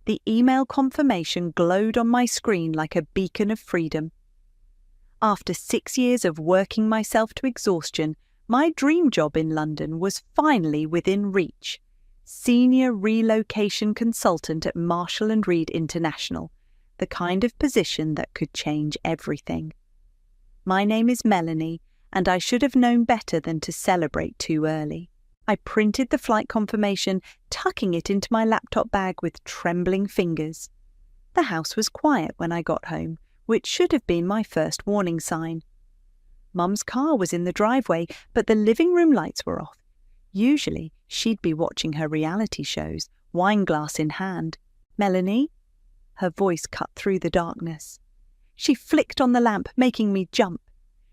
The email confirmation glowed on my screen like a beacon of freedom. After 6 years of working myself to exhaustion, my dream job in London was finally within reach. Senior relocation consultant at Marshall & Reed International, the kind of position that could change everything. My name is Melanie, and I should have known better than to celebrate too early. I printed the flight confirmation, tucking it into my laptop bag with trembling fingers. The house was quiet when I got home, which should have been my first warning sign. Mum's car was in the driveway, but the living room lights were off. Usually, she'd be watching her reality shows, wineglass in hand. "Melanie?" Her voice cut through the darkness. She flicked on the lamp, making me jump.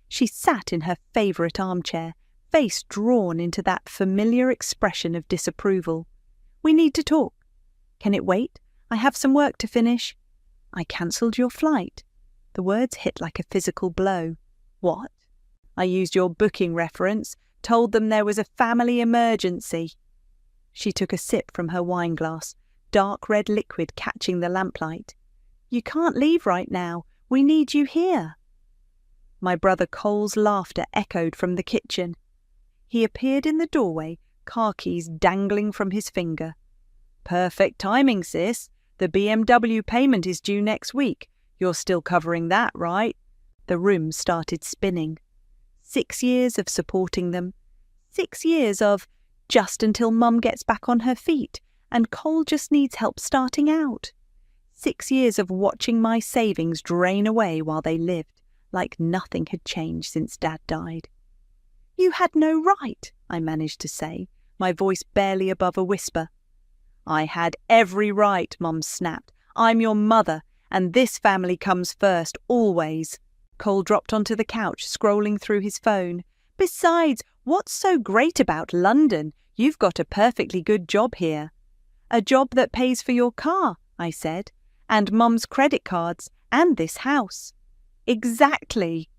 She sat in her favourite armchair, face drawn into that familiar expression of disapproval. "We need to talk." "Can it wait? I have some work to finish." "I cancelled your flight." The words hit like a physical blow. "What?" "I used your booking reference, told them there was a family emergency." She took a sip from her wineglass, dark red liquid catching the lamplight. "You can't leave right now. We need you here." My brother Cole's laughter echoed from the kitchen. He appeared in the doorway, car keys dangling from his finger. "Perfect timing, sis. The BMW payment is due next week. You're still covering that, right?" The room started spinning. 6 years of supporting them. 6 years of just until Mum gets back on her feet and Cole just needs help starting out. 6 years of watching my savings drain away while they lived, like nothing had changed since Dad died. "You had no right," I managed to say, my voice barely above a whisper. "I had every right," Mum snapped. "I'm your mother, and this family comes first, always." Cole dropped onto the couch, scrolling through his phone. "Besides, what's so great about London? You've got a perfectly good job here." "A job that pays for your car," I said, "and Mum's credit cards, and this house." "Exactly."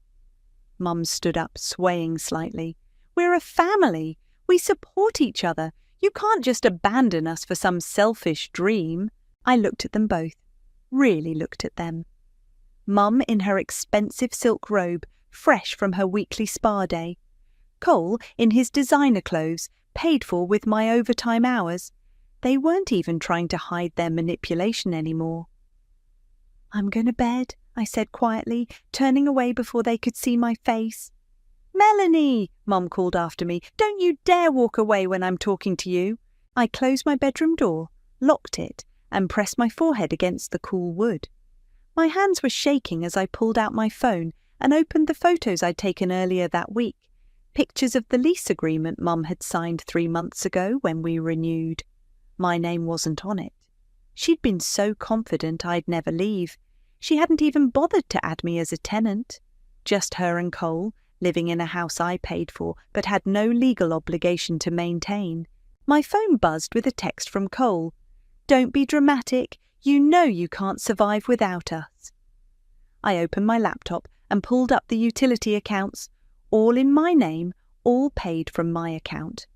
Mum stood up, swaying slightly. "We're a family. We support each other. You can't just abandon us for some selfish dream." I looked at them both, really looked at them. Mum in her expensive silk robe, fresh from her weekly spa day. Cole in his designer clothes, paid for with my overtime hours. They weren't even trying to hide their manipulation anymore. "I'm going to bed," I said quietly, turning away before they could see my face. "Melanie!" Mum called after me. "Don't you dare walk away when I'm talking to you." I closed my bedroom door, locked it, and pressed my forehead against the cool wood. My hands were shaking as I pulled out my phone and opened the photos I'd taken earlier that week, pictures of the lease agreement Mum had signed 3 months ago when we renewed. My name wasn't on it. She'd been so confident I'd never leave. She hadn't even bothered to add me as a tenant. Just her and Cole, living in a house I paid for but had no legal obligation to maintain. My phone buzzed with a text from Cole. "Don't be dramatic. You know you can't survive without us." I opened my laptop and pulled up the utility accounts, all in my name, all paid from my account.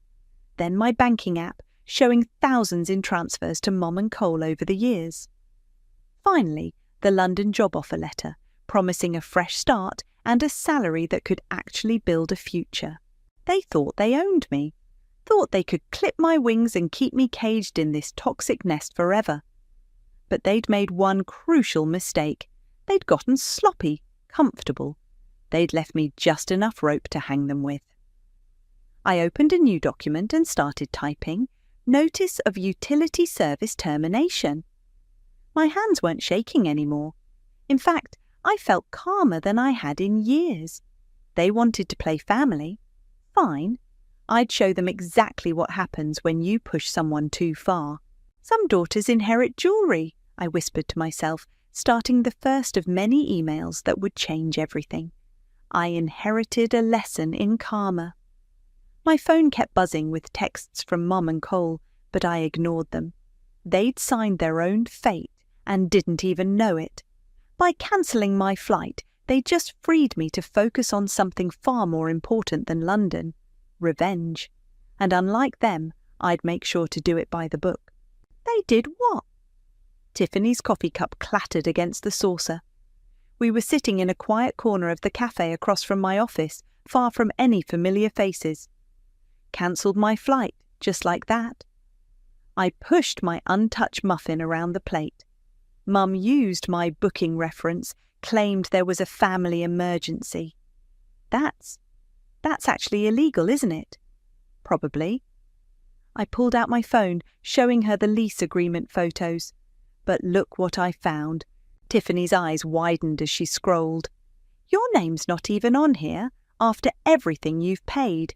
Then my banking app, showing thousands in transfers to Mum and Cole over the years. Finally, the London job offer letter, promising a fresh start and a salary that could actually build a future. They thought they owned me, thought they could clip my wings and keep me caged in this toxic nest forever. But they'd made one crucial mistake. They'd gotten sloppy, comfortable. They'd left me just enough rope to hang them with. I opened a new document and started typing, "Notice of Utility Service Termination." My hands weren't shaking anymore. In fact, I felt calmer than I had in years. They wanted to play family. Fine. I'd show them exactly what happens when you push someone too far. "Some daughters inherit jewellery," I whispered to myself, starting the first of many emails that would change everything. I inherited a lesson in karma. My phone kept buzzing with texts from Mum and Cole, but I ignored them. They'd signed their own fate and didn't even know it. By cancelling my flight, they just freed me to focus on something far more important than London, revenge. And unlike them, I'd make sure to do it by the book. They did what? Tiffany's coffee cup clattered against the saucer. We were sitting in a quiet corner of the cafe across from my office, far from any familiar faces. Cancelled my flight, just like that. I pushed my untouched muffin around the plate. Mum used my booking reference, claimed there was a family emergency. That's actually illegal, isn't it? Probably. I pulled out my phone, showing her the lease agreement photos. But look what I found. Tiffany's eyes widened as she scrolled. Your name's not even on here, after everything you've paid.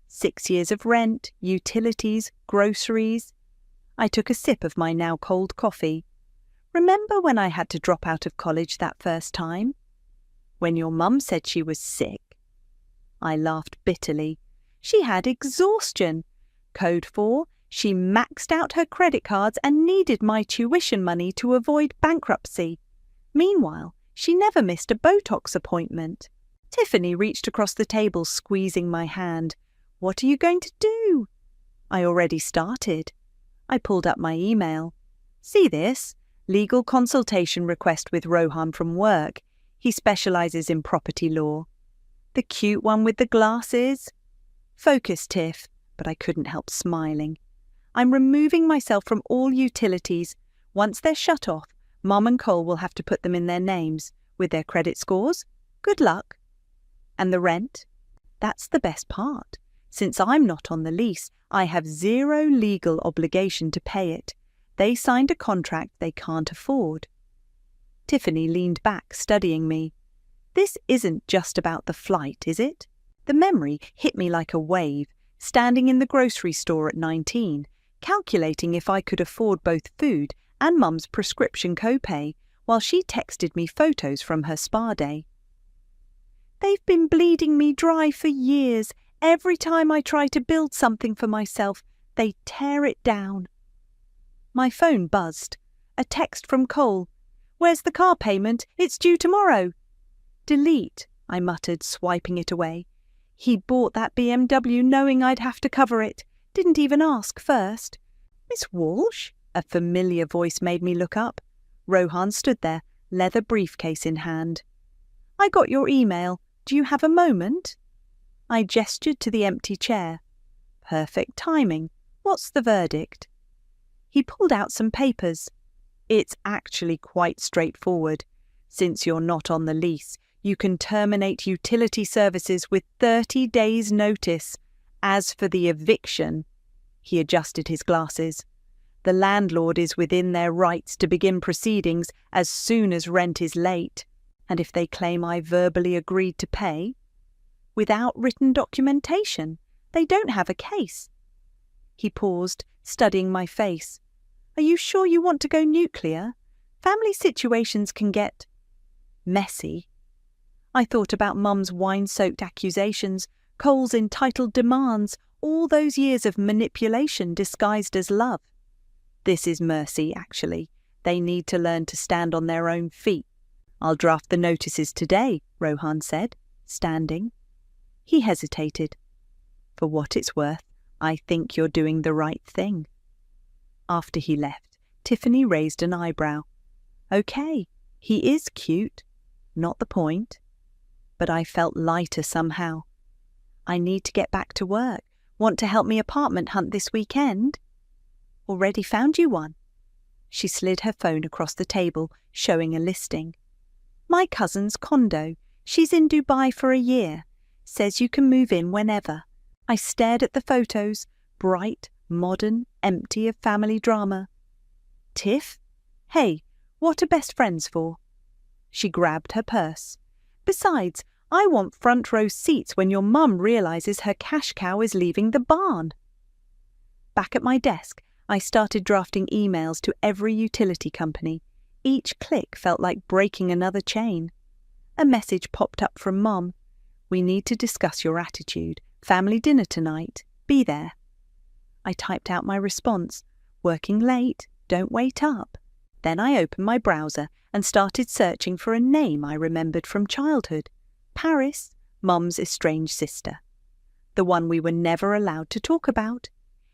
6 years of rent, utilities, groceries. I took a sip of my now cold coffee. Remember when I had to drop out of college that first time? When your mum said she was sick? I laughed bitterly. She had exhaustion. Code 4, she maxed out her credit cards and needed my tuition money to avoid bankruptcy. Meanwhile, she never missed a Botox appointment. Tiffany reached across the table, squeezing my hand. What are you going to do? I already started. I pulled up my email. See this? Legal consultation request with Rohan from work. He specializes in property law. The cute one with the glasses? Focus, Tiff, but I couldn't help smiling. I'm removing myself from all utilities. Once they're shut off, Mum and Cole will have to put them in their names, with their credit scores. Good luck. And the rent? That's the best part. Since I'm not on the lease, I have zero legal obligation to pay it. They signed a contract they can't afford. Tiffany leaned back, studying me. This isn't just about the flight, is it? The memory hit me like a wave, standing in the grocery store at 19, calculating if I could afford both food and Mum's prescription copay, while she texted me photos from her spa day. They've been bleeding me dry for years. Every time I try to build something for myself, they tear it down. My phone buzzed. A text from Cole. Where's the car payment? It's due tomorrow. Delete, I muttered, swiping it away. He bought that BMW knowing I'd have to cover it. Didn't even ask first. Miss Walsh? A familiar voice made me look up. Rohan stood there, leather briefcase in hand. I got your email. Do you have a moment? I gestured to the empty chair. Perfect timing. What's the verdict? He pulled out some papers. It's actually quite straightforward. Since you're not on the lease, you can terminate utility services with 30 days' notice. As for the eviction, he adjusted his glasses. The landlord is within their rights to begin proceedings as soon as rent is late. And if they claim I verbally agreed to pay, without written documentation, they don't have a case. He paused, studying my face. Are you sure you want to go nuclear? Family situations can get messy. I thought about Mum's wine-soaked accusations, Cole's entitled demands, all those years of manipulation disguised as love. This is mercy, actually. They need to learn to stand on their own feet. I'll draft the notices today, Rohan said, standing. He hesitated. For what it's worth, I think you're doing the right thing. After he left, Tiffany raised an eyebrow. Okay, he is cute. Not the point. But I felt lighter somehow. I need to get back to work. Want to help me apartment hunt this weekend? Already found you one. She slid her phone across the table, showing a listing. My cousin's condo. She's in Dubai for a year. Says you can move in whenever. I stared at the photos, bright, modern, empty of family drama. Tiff? Hey, what are best friends for? She grabbed her purse. Besides, I want front row seats when your mum realises her cash cow is leaving the barn. Back at my desk, I started drafting emails to every utility company. Each click felt like breaking another chain. A message popped up from Mum. We need to discuss your attitude. Family dinner tonight. Be there. I typed out my response. Working late. Don't wait up. Then I opened my browser and started searching for a name I remembered from childhood. Paris, Mum's estranged sister. The one we were never allowed to talk about.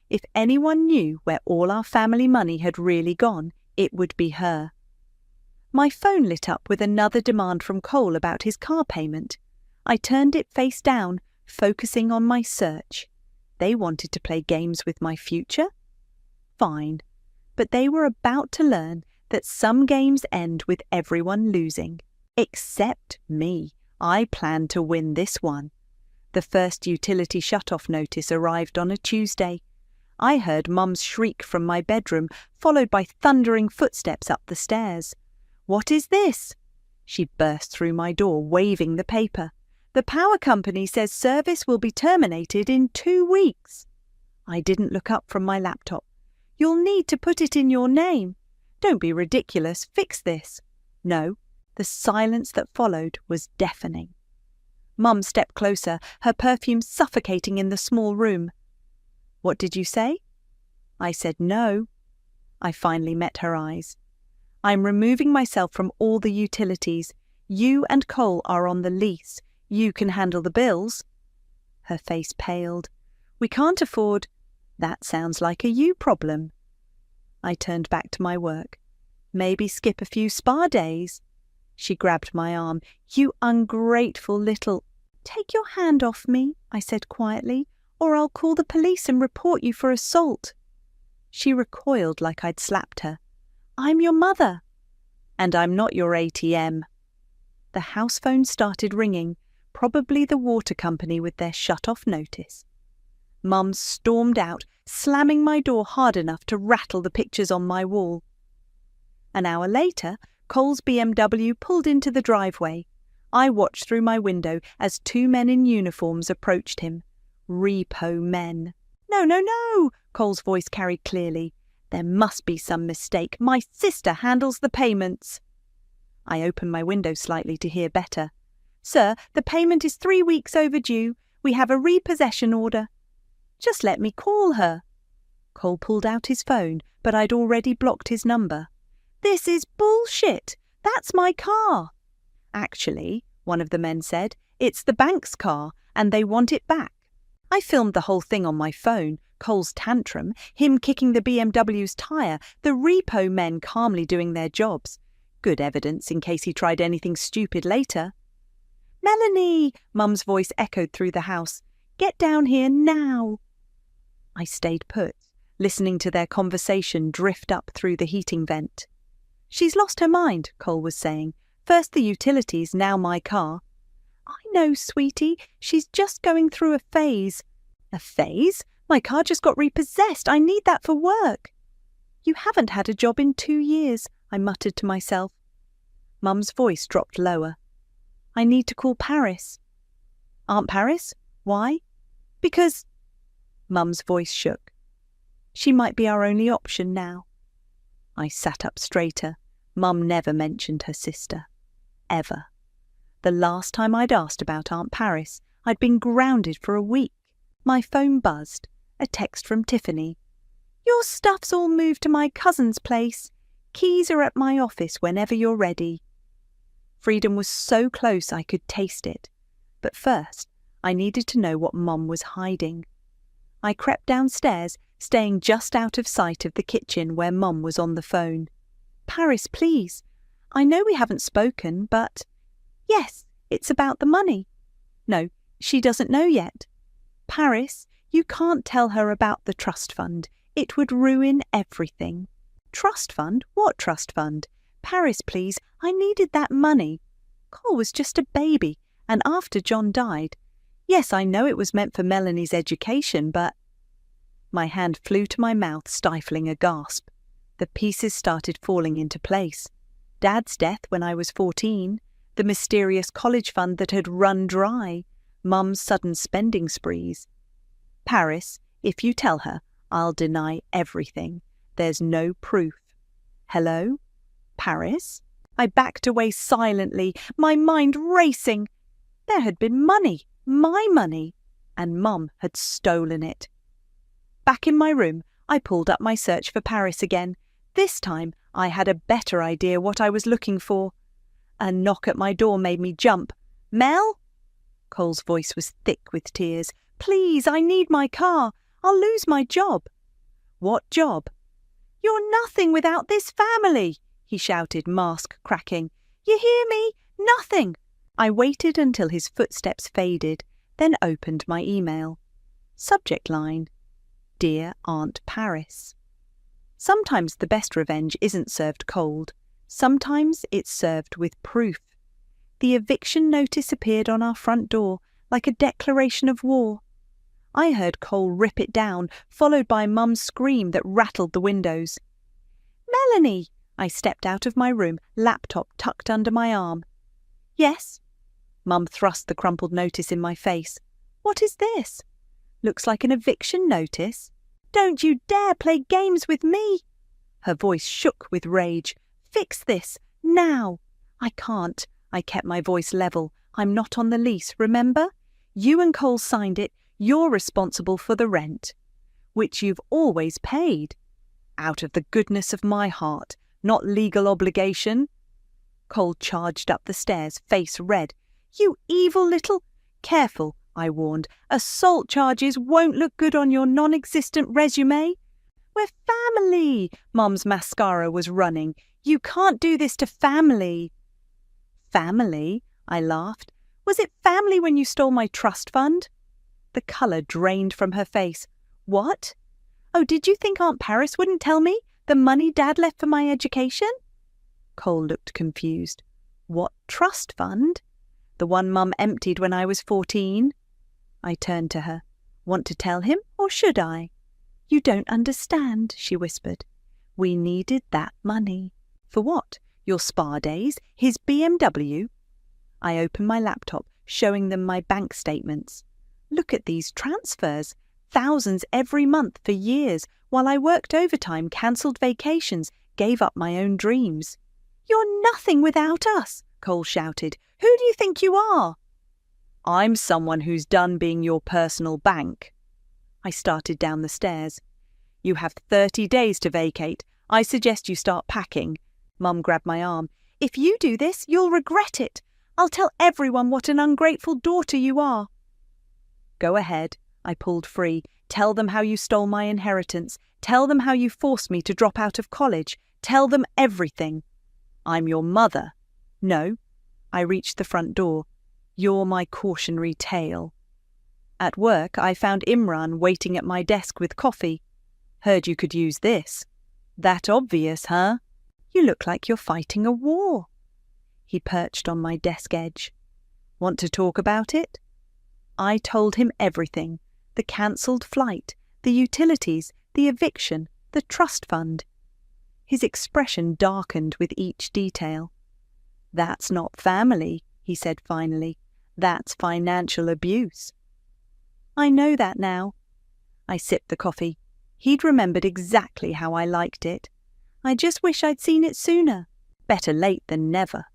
If anyone knew where all our family money had really gone, it would be her. My phone lit up with another demand from Cole about his car payment. I turned it face down, focusing on my search. They wanted to play games with my future? Fine. But they were about to learn that some games end with everyone losing. Except me. I planned to win this one. The first utility shut-off notice arrived on a Tuesday. I heard Mum's shriek from my bedroom, followed by thundering footsteps up the stairs. "What is this?" She burst through my door, waving the paper. "The power company says service will be terminated in 2 weeks." I didn't look up from my laptop. "You'll need to put it in your name." "Don't be ridiculous. Fix this." No, the silence that followed was deafening. Mum stepped closer, her perfume suffocating in the small room. "What did you say?" I said no. I finally met her eyes. "I'm removing myself from all the utilities. You and Cole are on the lease. You can handle the bills." Her face paled. "We can't afford—" "That sounds like a you problem." I turned back to my work. "Maybe skip a few spa days." She grabbed my arm. "You ungrateful little—" "Take your hand off me," I said quietly, "or I'll call the police and report you for assault." She recoiled like I'd slapped her. "I'm your mother." "And I'm not your ATM." The house phone started ringing, probably the water company with their shut-off notice. Mum stormed out, slamming my door hard enough to rattle the pictures on my wall. An hour later, Cole's BMW pulled into the driveway. I watched through my window as 2 men in uniforms approached him. Repo men. "No, no, no!" Cole's voice carried clearly. "There must be some mistake. My sister handles the payments." I opened my window slightly to hear better. "Sir, the payment is 3 weeks overdue. We have a repossession order." "Just let me call her." Cole pulled out his phone, but I'd already blocked his number. "This is bullshit. That's my car." "Actually," one of the men said, "it's the bank's car, and they want it back." I filmed the whole thing on my phone, Cole's tantrum, him kicking the BMW's tyre, the repo men calmly doing their jobs. Good evidence in case he tried anything stupid later. "Melanie!" Mum's voice echoed through the house. "Get down here now." I stayed put, listening to their conversation drift up through the heating vent. "She's lost her mind," Cole was saying. "First the utilities, now my car." "I know, sweetie. She's just going through a phase." "A phase? My car just got repossessed. I need that for work." "You haven't had a job in 2 years," I muttered to myself. Mum's voice dropped lower. "I need to call Paris." "Aunt Paris? Why?" "Because—" Mum's voice shook. "She might be our only option now." I sat up straighter. Mum never mentioned her sister. Ever. The last time I'd asked about Aunt Paris, I'd been grounded for a week. My phone buzzed. A text from Tiffany. "Your stuff's all moved to my cousin's place. Keys are at my office whenever you're ready." Freedom was so close I could taste it. But first, I needed to know what Mum was hiding. I crept downstairs, staying just out of sight of the kitchen where Mum was on the phone. "Paris, please. I know we haven't spoken, but—" "Yes, it's about the money." "No, she doesn't know yet." "Paris, you can't tell her about the trust fund. It would ruin everything." "Trust fund? What trust fund?" "Paris, please, I needed that money. Cole was just a baby, and after John died. Yes, I know it was meant for Melanie's education, but—" My hand flew to my mouth, stifling a gasp. The pieces started falling into place. Dad's death when I was 14, the mysterious college fund that had run dry, Mum's sudden spending sprees. "Paris, if you tell her, I'll deny everything. There's no proof." "Hello? Paris?" I backed away silently, my mind racing. There had been money, my money, and Mum had stolen it. Back in my room, I pulled up my search for Paris again. This time, I had a better idea what I was looking for. A knock at my door made me jump. "Mel?" Cole's voice was thick with tears. "Please, I need my car. I'll lose my job." "What job?" "You're nothing without this family," he shouted, mask cracking. "You hear me? Nothing!" I waited until his footsteps faded, then opened my email. Subject line: Dear Aunt Paris. Sometimes the best revenge isn't served cold. Sometimes it's served with proof. The eviction notice appeared on our front door like a declaration of war. I heard Cole rip it down, followed by Mum's scream that rattled the windows. "Melanie!" I stepped out of my room, laptop tucked under my arm. "Yes?" Mum thrust the crumpled notice in my face. "What is this?" "Looks like an eviction notice." "Don't you dare play games with me!" Her voice shook with rage. "Fix this, now!" "I can't." I kept my voice level. "I'm not on the lease, remember? You and Cole signed it. You're responsible for the rent, which you've always paid. Out of the goodness of my heart, not legal obligation." Cole charged up the stairs, face red. "You evil little—" "Careful," I warned. "Assault charges won't look good on your non-existent resume." "We're family!" Mum's mascara was running. "You can't do this to family." "Family?" I laughed. "Was it family when you stole my trust fund?" The colour drained from her face. "What? Oh, did you think Aunt Paris wouldn't tell me? The money Dad left for my education?" Cole looked confused. "What trust fund?" "The one Mum emptied when I was 14. I turned to her. "Want to tell him, or should I?" "You don't understand," she whispered. "We needed that money." "For what? Your spa days? His BMW?" I opened my laptop, showing them my bank statements. "Look at these transfers. Thousands every month for years, while I worked overtime, cancelled vacations, gave up my own dreams." "You're nothing without us," Cole shouted. "Who do you think you are?" "I'm someone who's done being your personal bank." I started down the stairs. "You have 30 days to vacate. I suggest you start packing." Mum grabbed my arm. "If you do this, you'll regret it. I'll tell everyone what an ungrateful daughter you are." "Go ahead." I pulled free. "Tell them how you stole my inheritance. Tell them how you forced me to drop out of college. Tell them everything." "I'm your mother." "No." I reached the front door. "You're my cautionary tale." At work, I found Imran waiting at my desk with coffee. "Heard you could use this." "That obvious, huh?" "You look like you're fighting a war." He perched on my desk edge. "Want to talk about it?" I told him everything. The cancelled flight, the utilities, the eviction, the trust fund. His expression darkened with each detail. "That's not family," he said finally. "That's financial abuse." "I know that now." I sipped the coffee. He'd remembered exactly how I liked it. I just wish I'd seen it sooner. Better late than never.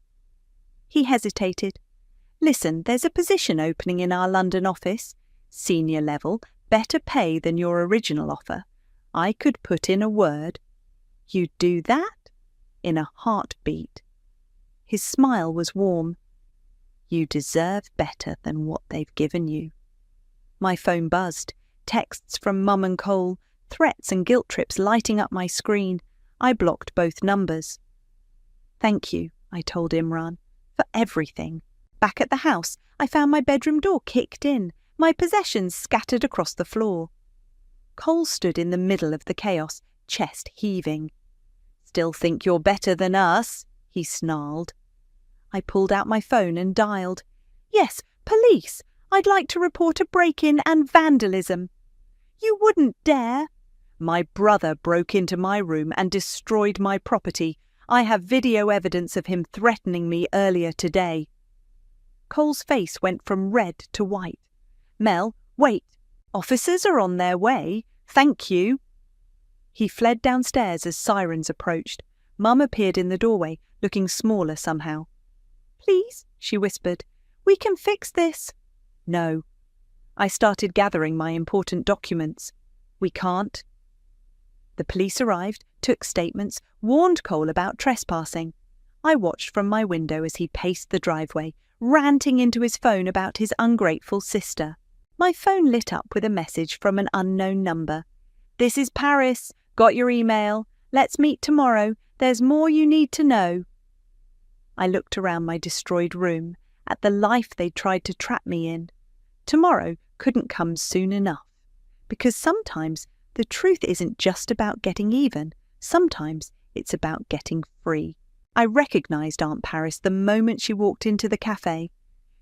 He hesitated. "Listen, there's a position opening in our London office. Senior level, better pay than your original offer. I could put in a word." "You'd do that?" "In a heartbeat." His smile was warm. "You deserve better than what they've given you." My phone buzzed. Texts from Mum and Cole, threats and guilt trips lighting up my screen. I blocked both numbers. "Thank you," I told Imran, "for everything. Back at the house, I found my bedroom door kicked in, my possessions scattered across the floor." Cole stood in the middle of the chaos, chest heaving. "Still think you're better than us?" he snarled. I pulled out my phone and dialed. "Yes, police. I'd like to report a break-in and vandalism." "You wouldn't dare." "My brother broke into my room and destroyed my property. I have video evidence of him threatening me earlier today." Cole's face went from red to white. "Mel, wait. Officers are on their way. Thank you." He fled downstairs as sirens approached. Mum appeared in the doorway, looking smaller somehow. "Please," she whispered, "we can fix this." "No." I started gathering my important documents. "We can't." The police arrived, took statements, warned Cole about trespassing. I watched from my window as he paced the driveway, ranting into his phone about his ungrateful sister. My phone lit up with a message from an unknown number. "This is Paris. Got your email. Let's meet tomorrow. There's more you need to know. I looked around my destroyed room, at the life they'd tried to trap me in. Tomorrow couldn't come soon enough, because sometimes the truth isn't just about getting even. Sometimes it's about getting free. I recognised Aunt Paris the moment she walked into the cafe.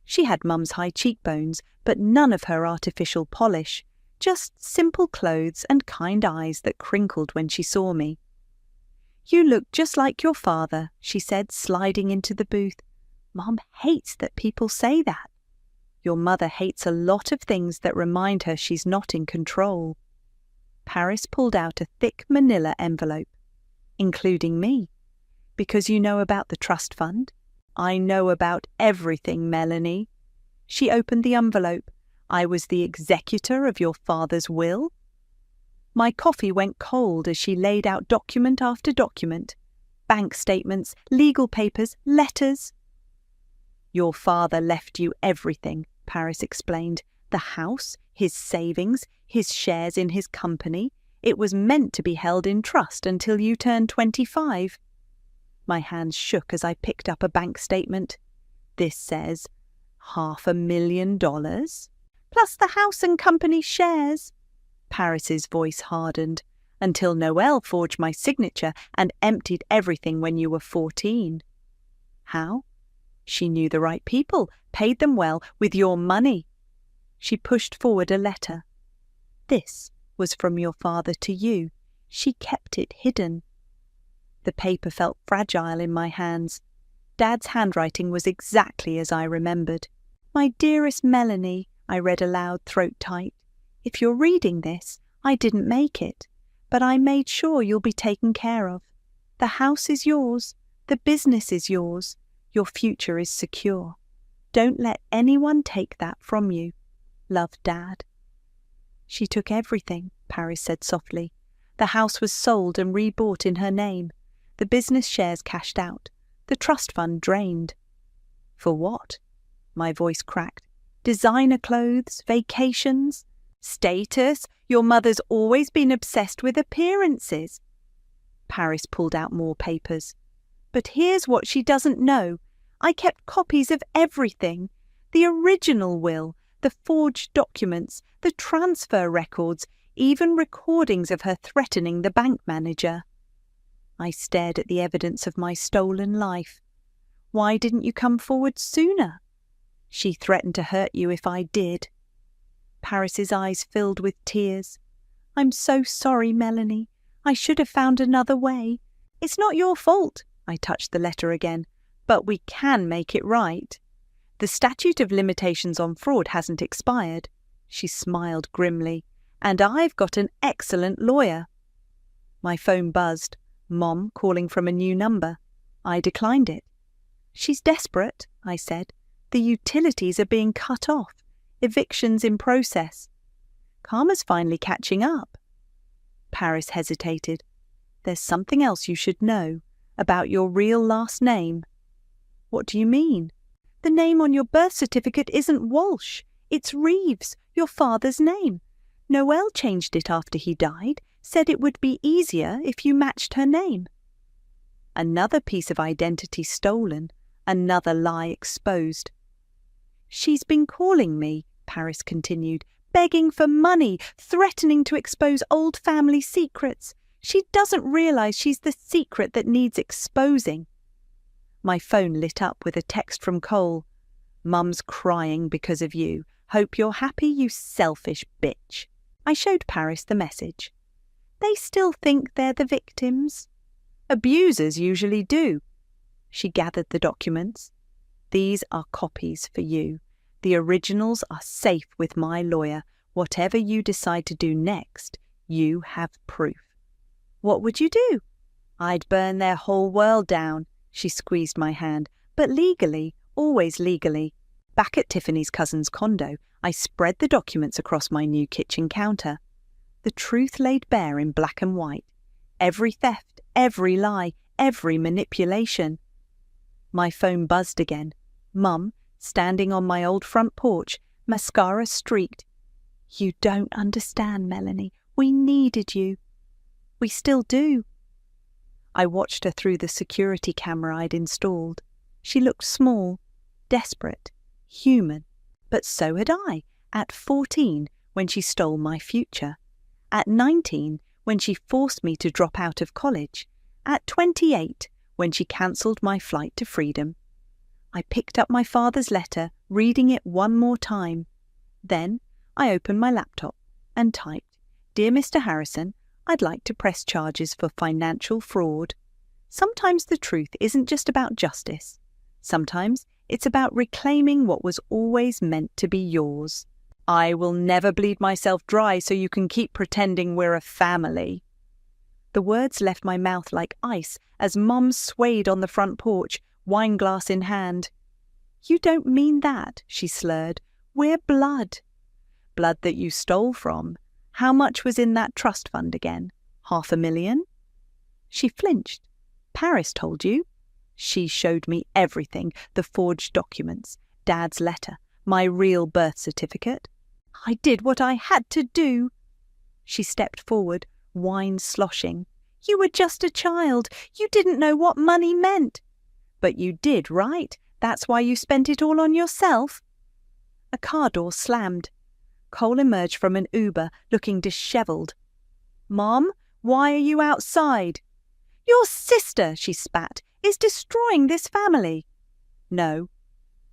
She had Mum's high cheekbones, but none of her artificial polish, just simple clothes and kind eyes that crinkled when she saw me. "You look just like your father," she said, sliding into the booth. "Mum hates that people say that." "Your mother hates a lot of things that remind her she's not in control." Paris pulled out a thick manila envelope. "Including me. Because you know about the trust fund?" "I know about everything, Melanie." She opened the envelope. "I was the executor of your father's will." My coffee went cold as she laid out document after document. Bank statements, legal papers, letters. "Your father left you everything," Paris explained. "The house, his savings, his shares in his company. It was meant to be held in trust until you turned 25. My hands shook as I picked up a bank statement. "This says $500,000? Plus the house and company shares." Paris's voice hardened. "Until Noel forged my signature and emptied everything when you were 14. "How?" "She knew the right people, paid them well with your money." She pushed forward a letter. "This was from your father to you. She kept it hidden." The paper felt fragile in my hands. Dad's handwriting was exactly as I remembered. "My dearest Melanie," I read aloud, throat tight. "If you're reading this, I didn't make it, but I made sure you'll be taken care of. The house is yours. The business is yours. Your future is secure. Don't let anyone take that from you. Love, Dad." "She took everything," Paris said softly. "The house was sold and rebought in her name. The business shares cashed out. The trust fund drained." "For what?" My voice cracked. "Designer clothes, vacations, status. Your mother's always been obsessed with appearances." Paris pulled out more papers. "But here's what she doesn't know. I kept copies of everything. The original will, the forged documents, the transfer records, even recordings of her threatening the bank manager." I stared at the evidence of my stolen life. "Why didn't you come forward sooner?" "She threatened to hurt you if I did." Paris's eyes filled with tears. "I'm so sorry, Melanie. I should have found another way. It's not your fault." I touched the letter again. "But we can make it right. The statute of limitations on fraud hasn't expired." She smiled grimly. "And I've got an excellent lawyer." My phone buzzed. Mom calling from a new number. I declined it. "She's desperate," I said. "The utilities are being cut off. Evictions in process. Karma's finally catching up." Paris hesitated. "There's something else you should know about your real last name." "What do you mean?" "The name on your birth certificate isn't Walsh. It's Reeves, your father's name. Noel changed it after he died, said it would be easier if you matched her name." Another piece of identity stolen, another lie exposed. "She's been calling me," Paris continued, "begging for money, threatening to expose old family secrets. She doesn't realise she's the secret that needs exposing." My phone lit up with a text from Cole. "Mum's crying because of you. Hope you're happy, you selfish bitch." I showed Paris the message. "They still think they're the victims." "Abusers usually do." She gathered the documents. "These are copies for you. The originals are safe with my lawyer. Whatever you decide to do next, you have proof." "What would you do?" "I'd burn their whole world down." She squeezed my hand. "But legally, always legally." Back at Tiffany's cousin's condo, I spread the documents across my new kitchen counter. The truth laid bare in black and white. Every theft, every lie, every manipulation. My phone buzzed again. Mum, standing on my old front porch, mascara streaked. "You don't understand, Melanie. We needed you." "We still do." I watched her through the security camera I'd installed. She looked small, desperate, human. But so had I, at 14, when she stole my future. At 19, when she forced me to drop out of college. At 28, when she cancelled my flight to freedom. I picked up my father's letter, reading it one more time. Then I opened my laptop and typed, "Dear Mr. Harrison, I'd like to press charges for financial fraud. Sometimes the truth isn't just about justice. Sometimes it's about reclaiming what was always meant to be yours. I will never bleed myself dry so you can keep pretending we're a family." The words left my mouth like ice as Mum swayed on the front porch, wineglass in hand. "You don't mean that," she slurred. "We're blood." "Blood that you stole from. How much was in that trust fund again? $500,000? She flinched. "Paris told you?" She showed me everything, the forged documents, Dad's letter, my real birth certificate. "I did what I had to do." She stepped forward, wine sloshing. "You were just a child. You didn't know what money meant." "But you did, right? That's why you spent it all on yourself." A car door slammed. Cole emerged from an Uber, looking dishevelled. "Mom, why are you outside?" "Your sister," she spat, "is destroying this family." "No."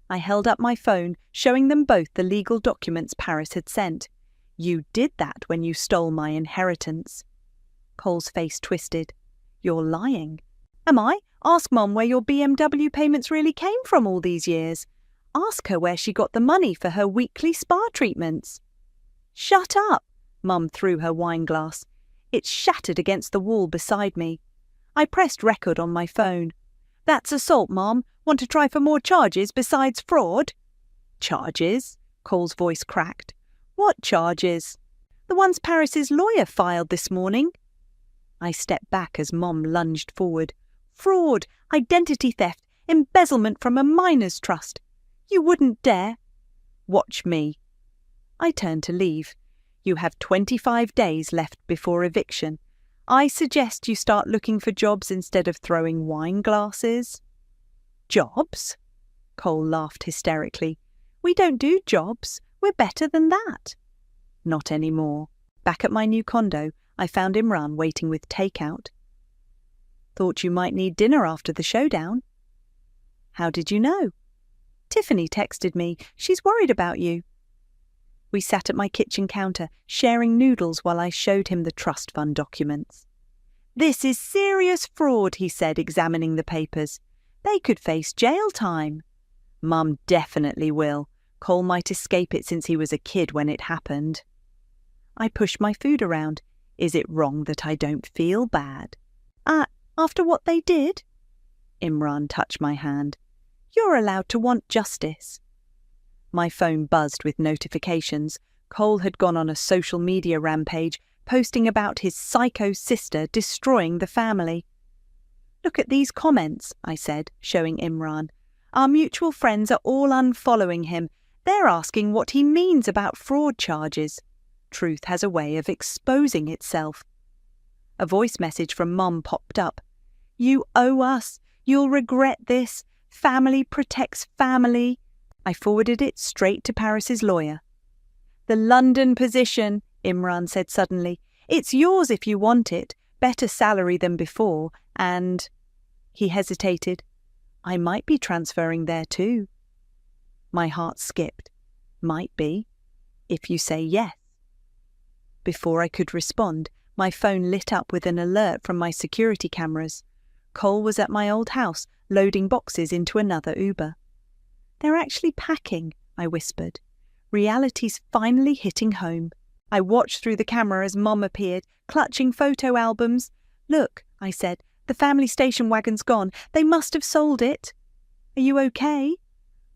I held up my phone, showing them both the legal documents Paris had sent. "You did that when you stole my inheritance." Cole's face twisted. "You're lying." "Am I? Ask Mom where your BMW payments really came from all these years. Ask her where she got the money for her weekly spa treatments." "Shut up!" Mum threw her wineglass. It shattered against the wall beside me. I pressed record on my phone. "That's assault, Mom. Want to try for more charges besides fraud?" "Charges?" Cole's voice cracked. "What charges?" "The ones Paris's lawyer filed this morning." I stepped back as Mom lunged forward. "Fraud, identity theft, embezzlement from a minor's trust. You wouldn't dare." "Watch me." I turned to leave. "You have 25 days left before eviction. I suggest you start looking for jobs instead of throwing wine glasses." "Jobs?" Cole laughed hysterically. "We don't do jobs. We're better than that." "Not anymore." Back at my new condo, I found Imran waiting with takeout. "Thought you might need dinner after the showdown." "How did you know?" "Tiffany texted me. She's worried about you." We sat at my kitchen counter, sharing noodles while I showed him the trust fund documents. "This is serious fraud," he said, examining the papers. "They could face jail time." "Mum definitely will. Cole might escape it since he was a kid when it happened." I pushed my food around. "Is it wrong that I don't feel bad?" After what they did?" Imran touched my hand. "You're allowed to want justice." My phone buzzed with notifications. Cole had gone on a social media rampage, posting about his psycho sister destroying the family. "Look at these comments," I said, showing Imran. "Our mutual friends are all unfollowing him. They're asking what he means about fraud charges. Truth has a way of exposing itself." A voice message from Mum popped up. "You owe us. You'll regret this. Family protects family." I forwarded it straight to Paris's lawyer. "The London position," Imran said suddenly. "It's yours if you want it. Better salary than before, and—" He hesitated. "I might be transferring there too." My heart skipped. "Might be. If you say yes." Before I could respond, my phone lit up with an alert from my security cameras. Cole was at my old house, loading boxes into another Uber. "They're actually packing," I whispered. "Reality's finally hitting home." I watched through the camera as Mum appeared, clutching photo albums. "Look," I said, "the family station wagon's gone. They must have sold it." "Are you okay?"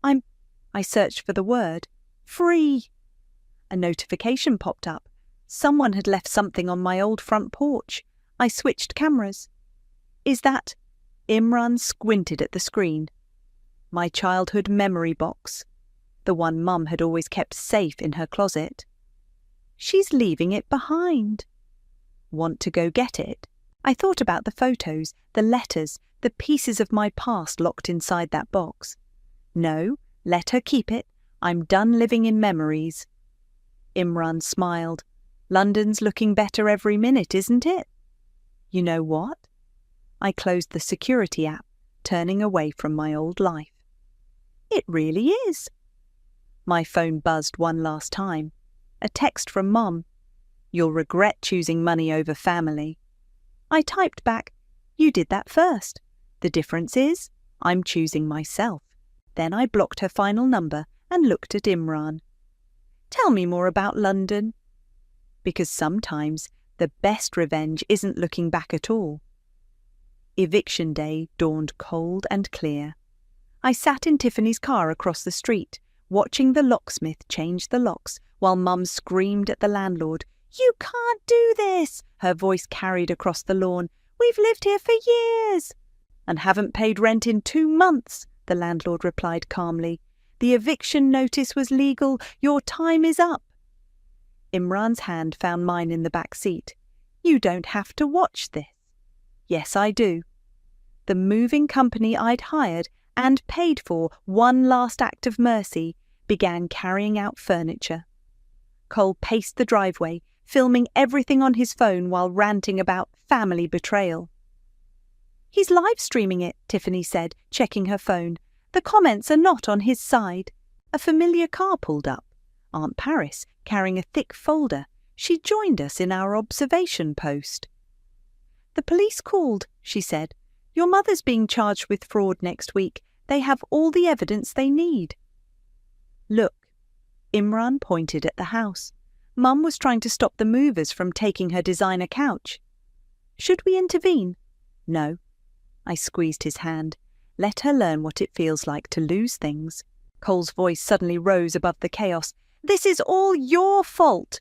I searched for the word. "Free." A notification popped up. Someone had left something on my old front porch. I switched cameras. "Is that—" Imran squinted at the screen. "My childhood memory box. The one Mum had always kept safe in her closet." "She's leaving it behind." "Want to go get it?" I thought about the photos, the letters, the pieces of my past locked inside that box. No, let her keep it. I'm done living in memories. Imran smiled. London's looking better every minute, isn't it? You know what? I closed the security app, turning away from my old life. It really is. My phone buzzed one last time. A text from Mum. You'll regret choosing money over family. I typed back, you did that first. The difference is, I'm choosing myself. Then I blocked her final number and looked at Imran. Tell me more about London. Because sometimes the best revenge isn't looking back at all. Eviction day dawned cold and clear. I sat in Tiffany's car across the street, watching the locksmith change the locks while Mum screamed at the landlord. You can't do this! Her voice carried across the lawn. We've lived here for years! And haven't paid rent in 2 months, the landlord replied calmly. The eviction notice was legal. Your time is up. Imran's hand found mine in the back seat. You don't have to watch this. Yes, I do. The moving company I'd hired and paid for one last act of mercy began carrying out furniture. Cole paced the driveway, filming everything on his phone while ranting about family betrayal. He's live streaming it, Tiffany said, checking her phone. The comments are not on his side. A familiar car pulled up. Aunt Paris, carrying a thick folder. She joined us in our observation post. The police called, she said. Your mother's being charged with fraud next week. They have all the evidence they need. Look, Imran pointed at the house. Mum was trying to stop the movers from taking her designer couch. Should we intervene? No. I squeezed his hand. Let her learn what it feels like to lose things. Cole's voice suddenly rose above the chaos. This is all your fault.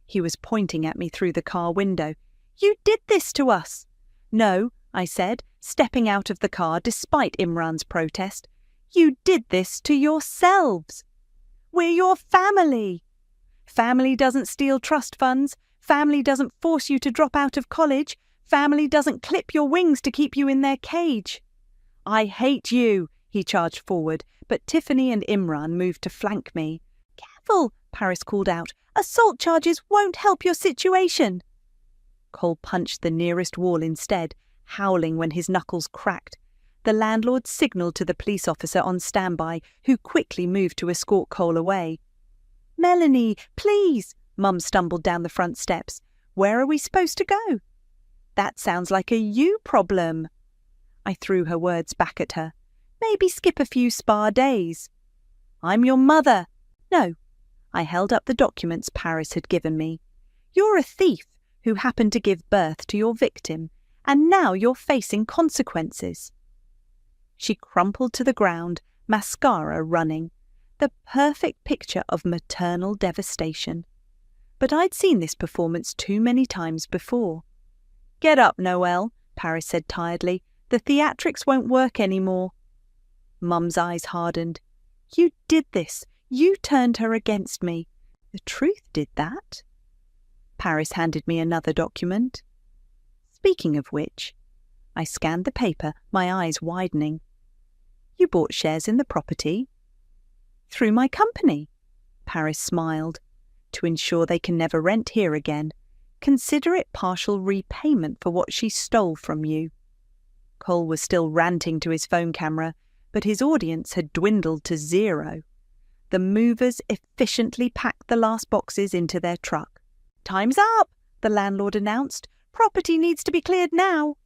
He was pointing at me through the car window. You did this to us. No, I said, stepping out of the car despite Imran's protest. You did this to yourselves. We're your family. Family doesn't steal trust funds. Family doesn't force you to drop out of college. Family doesn't clip your wings to keep you in their cage. I hate you, he charged forward, but Tiffany and Imran moved to flank me. Careful, Paris called out. Assault charges won't help your situation. Cole punched the nearest wall instead, howling when his knuckles cracked. The landlord signalled to the police officer on standby, who quickly moved to escort Cole away. Melanie, please, Mum stumbled down the front steps. Where are we supposed to go? That sounds like a you problem. I threw her words back at her. Maybe skip a few spa days. I'm your mother. No. I held up the documents Paris had given me. You're a thief who happened to give birth to your victim, and now you're facing consequences. She crumpled to the ground, mascara running, the perfect picture of maternal devastation. But I'd seen this performance too many times before. Get up, Noelle, Paris said tiredly. The theatrics won't work anymore. Mum's eyes hardened. You did this. You turned her against me. The truth did that. Paris handed me another document. Speaking of which, I scanned the paper, my eyes widening. You bought shares in the property? Through my company, Paris smiled. To ensure they can never rent here again, consider it partial repayment for what she stole from you. Cole was still ranting to his phone camera, but his audience had dwindled to 0. The movers efficiently packed the last boxes into their truck. Time's up, the landlord announced. Property needs to be cleared now.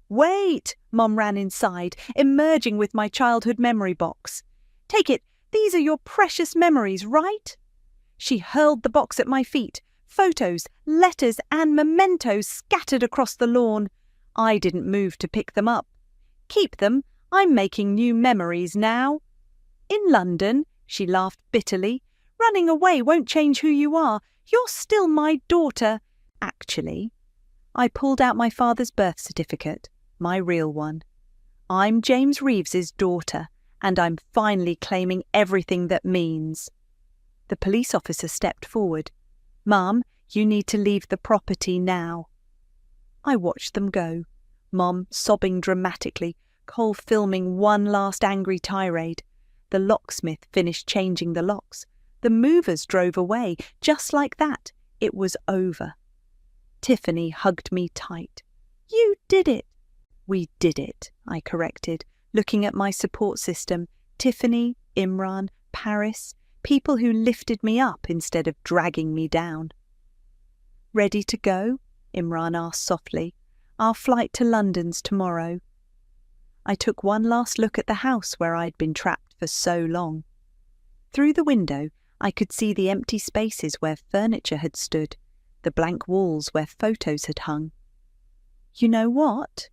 Wait, Mum ran inside, emerging with my childhood memory box. Take it, these are your precious memories, right? She hurled the box at my feet. Photos, letters and mementos scattered across the lawn. I didn't move to pick them up. Keep them, I'm making new memories now. In London, she laughed bitterly. Running away won't change who you are. You're still my daughter. Actually, I pulled out my father's birth certificate, my real one. I'm James Reeves's daughter, and I'm finally claiming everything that means. The police officer stepped forward. Mum, you need to leave the property now. I watched them go, Mom sobbing dramatically, Cole filming one last angry tirade. The locksmith finished changing the locks. The movers drove away. Just like that, it was over. Tiffany hugged me tight. You did it. We did it, I corrected, looking at my support system. Tiffany, Imran, Paris, people who lifted me up instead of dragging me down. Ready to go? Imran asked softly. Our flight to London's tomorrow. I took one last look at the house where I'd been trapped for so long. Through the window, I could see the empty spaces where furniture had stood, the blank walls where photos had hung. You know what?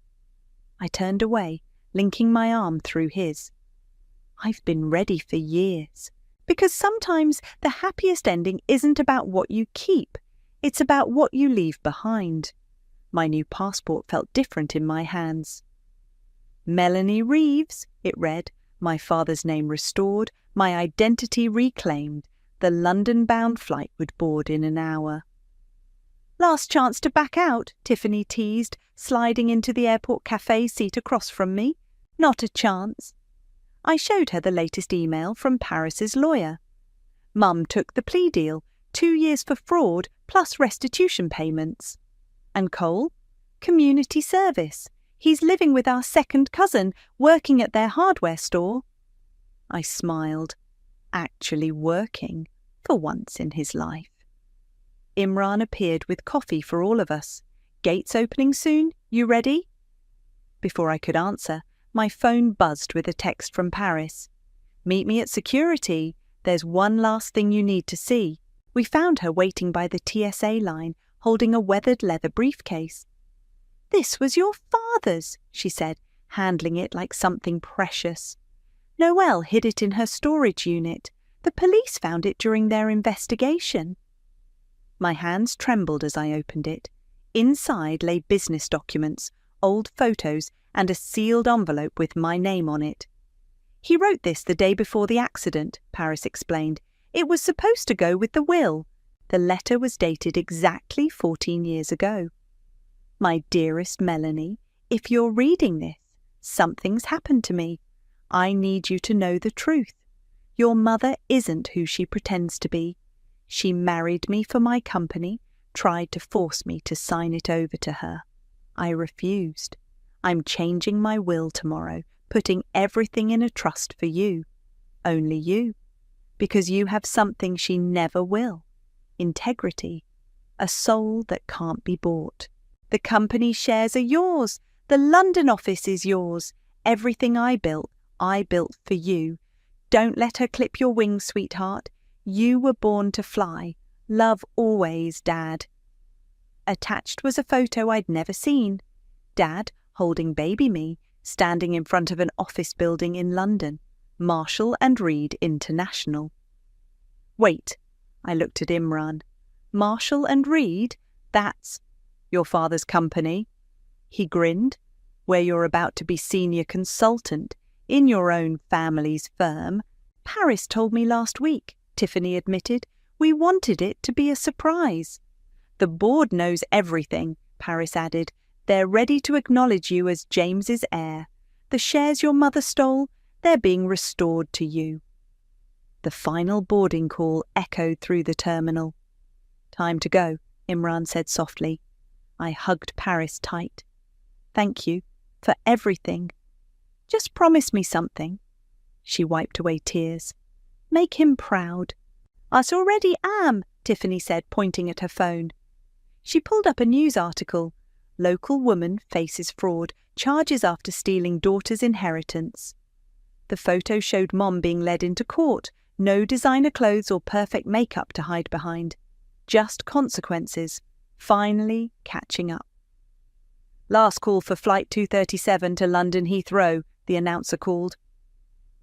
I turned away, linking my arm through his. I've been ready for years. Because sometimes the happiest ending isn't about what you keep, it's about what you leave behind. My new passport felt different in my hands. Melanie Reeves, it read, my father's name restored, my identity reclaimed. The London-bound flight would board in an hour. Last chance to back out, Tiffany teased, sliding into the airport cafe seat across from me. Not a chance. I showed her the latest email from Paris's lawyer. Mum took the plea deal, 2 years for fraud plus restitution payments. And Cole? Community service. He's living with our second cousin, working at their hardware store. I smiled. Actually working, for once in his life. Imran appeared with coffee for all of us. Gates opening soon, you ready? Before I could answer, my phone buzzed with a text from Paris. Meet me at security. There's one last thing you need to see. We found her waiting by the TSA line, holding a weathered leather briefcase. This was your father's, she said, handling it like something precious. Noelle hid it in her storage unit. The police found it during their investigation. My hands trembled as I opened it. Inside lay business documents, old photos, and a sealed envelope with my name on it. He wrote this the day before the accident, Paris explained. It was supposed to go with the will. The letter was dated exactly 14 years ago. My dearest Melanie, if you're reading this, something's happened to me. I need you to know the truth. Your mother isn't who she pretends to be. She married me for my company, tried to force me to sign it over to her. I refused. I'm changing my will tomorrow, putting everything in a trust for you. Only you. Because you have something she never will. Integrity. A soul that can't be bought. The company shares are yours. The London office is yours. Everything I built for you. Don't let her clip your wings, sweetheart. You were born to fly. Love always, Dad. Attached was a photo I'd never seen. Dad holding baby me, standing in front of an office building in London. Marshall and Reed International. Wait, I looked at Imran. Marshall and Reed? That's your father's company? He grinned. Where you're about to be senior consultant in your own family's firm. Paris told me last week, Tiffany admitted. We wanted it to be a surprise. The board knows everything, Paris added. They're ready to acknowledge you as James's heir. The shares your mother stole, they're being restored to you. The final boarding call echoed through the terminal. Time to go, Imran said softly. I hugged Paris tight. Thank you for everything. Just promise me something. She wiped away tears. Make him proud. I already am, Tiffany said, pointing at her phone. She pulled up a news article. Local woman faces fraud, charges after stealing daughter's inheritance. The photo showed Mom being led into court. No designer clothes or perfect makeup to hide behind. Just consequences. Finally catching up. Last call for Flight 237 to London Heathrow, the announcer called.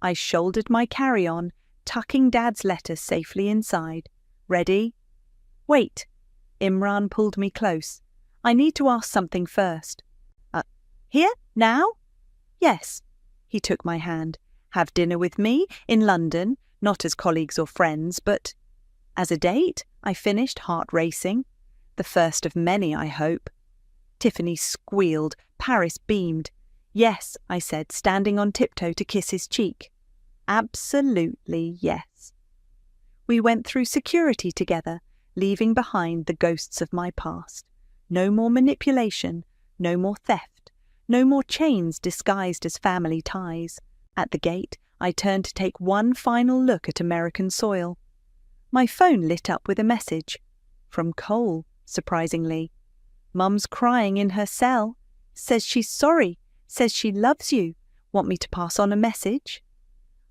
I shouldered my carry-on, tucking Dad's letter safely inside. Ready? Wait. Imran pulled me close. I need to ask something first. Here? Now? Yes. He took my hand. Have dinner with me in London, not as colleagues or friends, but as a date, I finished, heart racing. The first of many, I hope. Tiffany squealed. Paris beamed. Yes, I said, standing on tiptoe to kiss his cheek. Absolutely yes. We went through security together, leaving behind the ghosts of my past. No more manipulation, no more theft, no more chains disguised as family ties. At the gate, I turned to take one final look at American soil. My phone lit up with a message. From Cole, surprisingly. Mum's crying in her cell. Says she's sorry. Says she loves you. Want me to pass on a message?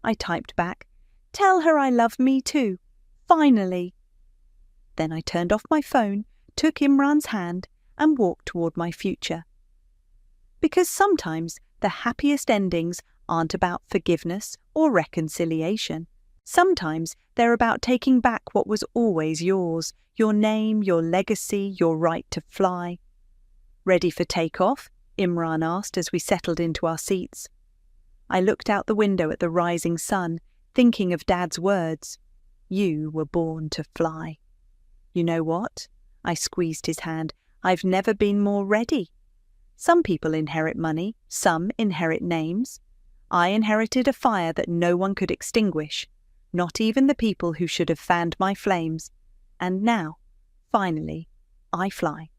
I typed back, "Tell her I love me too. Finally." Then I turned off my phone, took Imran's hand, and walked toward my future. Because sometimes the happiest endings aren't about forgiveness or reconciliation. Sometimes they're about taking back what was always yours, your name, your legacy, your right to fly. "Ready for takeoff?" Imran asked as we settled into our seats. I looked out the window at the rising sun, thinking of Dad's words. You were born to fly. You know what? I squeezed his hand. I've never been more ready. Some people inherit money, some inherit names. I inherited a fire that no one could extinguish, not even the people who should have fanned my flames. And now, finally, I fly.